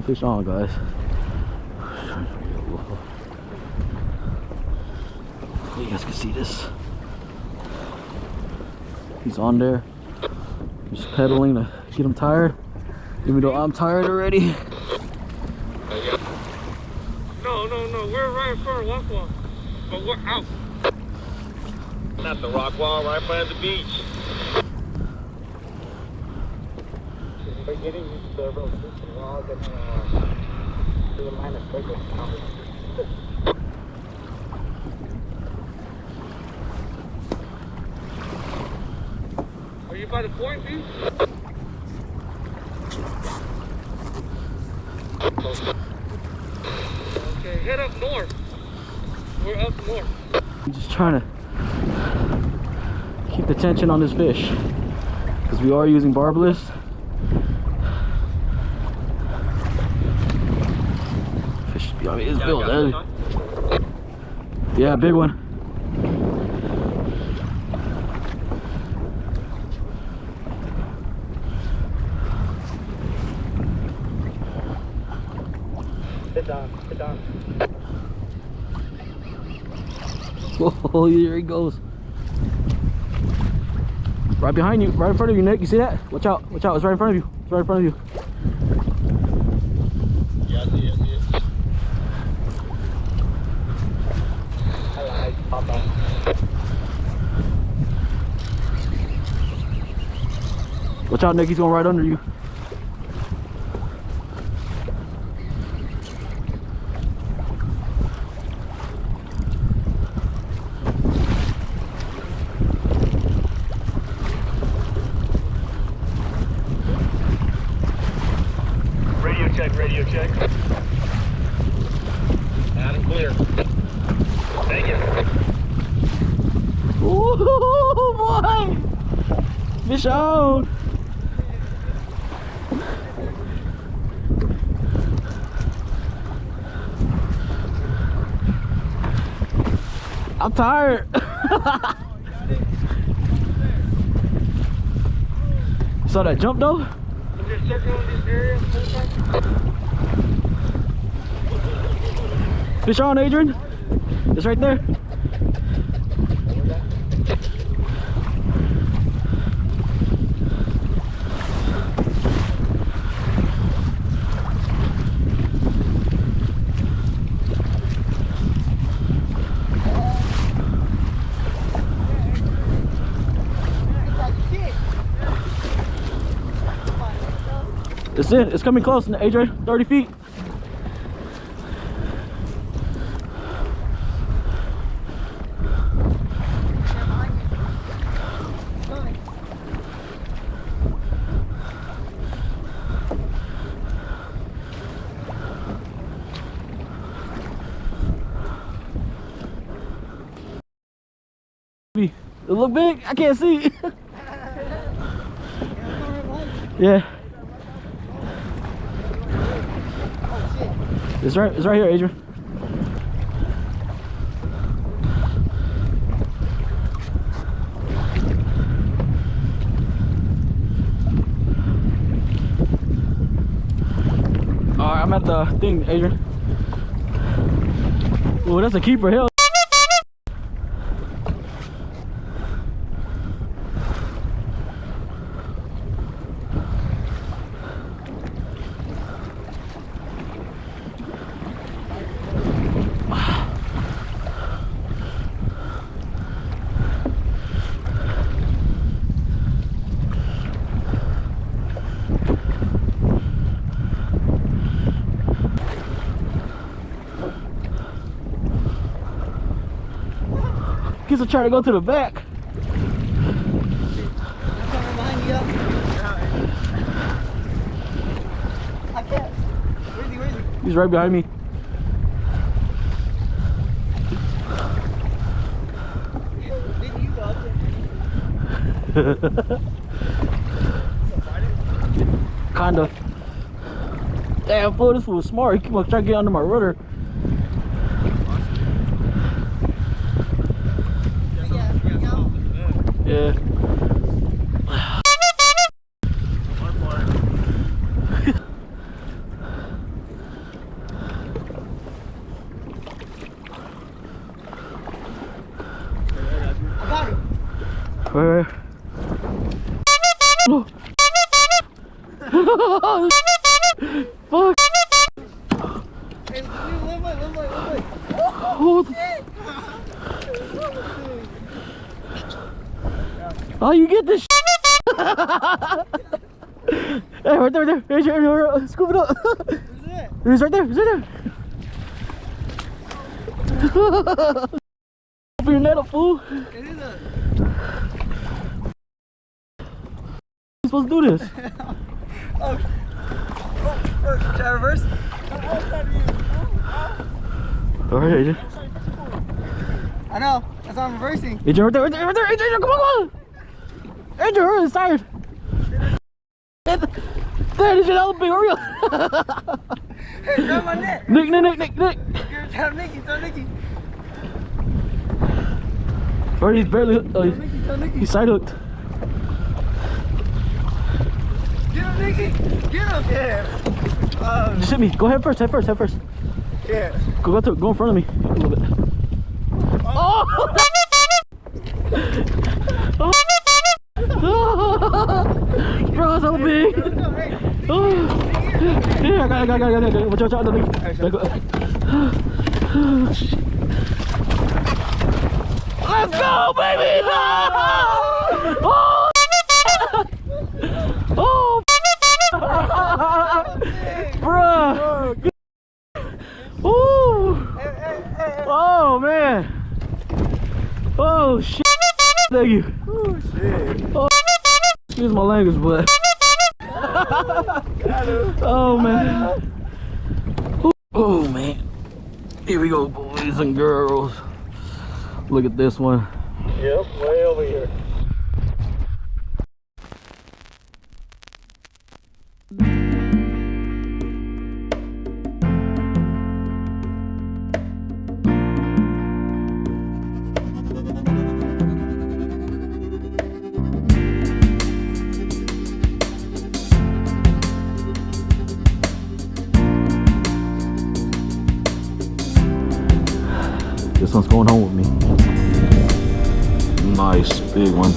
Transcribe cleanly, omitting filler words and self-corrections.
no fish on, guys. Hopefully you guys can see this. He's on there. Just pedaling to get him tired. Even though I'm tired already. No, we're right in front of rock wall, but we're out. Not the rock wall, right by the beach. We're getting several walls and to the line of sight. Are you by the point, B? Okay, head up north. We're up north. I'm just trying to keep the tension on this fish because we are using barbless. Fish, I mean, it's built heavy. Yeah, big one. Sit down, sit down. Oh, here he goes. Right behind you, right in front of you, Nick. You see that? Watch out, watch out. It's right in front of you. It's right in front of you. Yeah, I see it, I like Papa. Watch out, Nick. He's going right under you. Radio check. Loud and clear. Thank you. Ooh, boy! Fish on! I'm tired. Saw that jump though? I'm just circling this area. Fish on, Adrian. It's right there. It's in. It's coming close, Adrian. 30 feet. It look big. I can't see. Yeah. It's right here, Adrian. Alright, I'm at the thing, Adrian. Oh, that's a keeper. Hell. Kids are trying to go to the back. I can't. Where is he? Where is he? He's right behind me. Didn't you go up there? Kinda. Damn, fool, this fool was smart. He keep on trying to get under my rudder. Yeah. Right. Oh. Fuck. Hey, little boy. Oh, oh, you get this. Hey, right there. Hey, scoop it up. He's right there. Open your net up, fool. It is a. You're supposed to do this. Oh, should I reverse? Alright, AJ. I know. That's why I'm reversing. AJ, right there. AJ, come on. AJ, hurry, it's tired. There, AJ, that was big. Hurry up. Hey, grab my net. Nick. You're trying to Nicky. Alright, he's barely. Tell Nicky. He's side hooked. Get him, Nicky. Get him. Yeah. Just hit me. Go head first. Yeah. Go in front of me a little bit. Oh! Bro, it's so big. Oh. Yeah, I got it. Watch out, let's go, baby! Oh! Oh! Bruh! Ooh! Oh man! Oh shit! Thank you. Oh, shit. Oh, excuse my language, but oh man! Oh man! Here we go, boys and girls. Look at this one. Yep, way over here. This one's going home with me. Nice big one.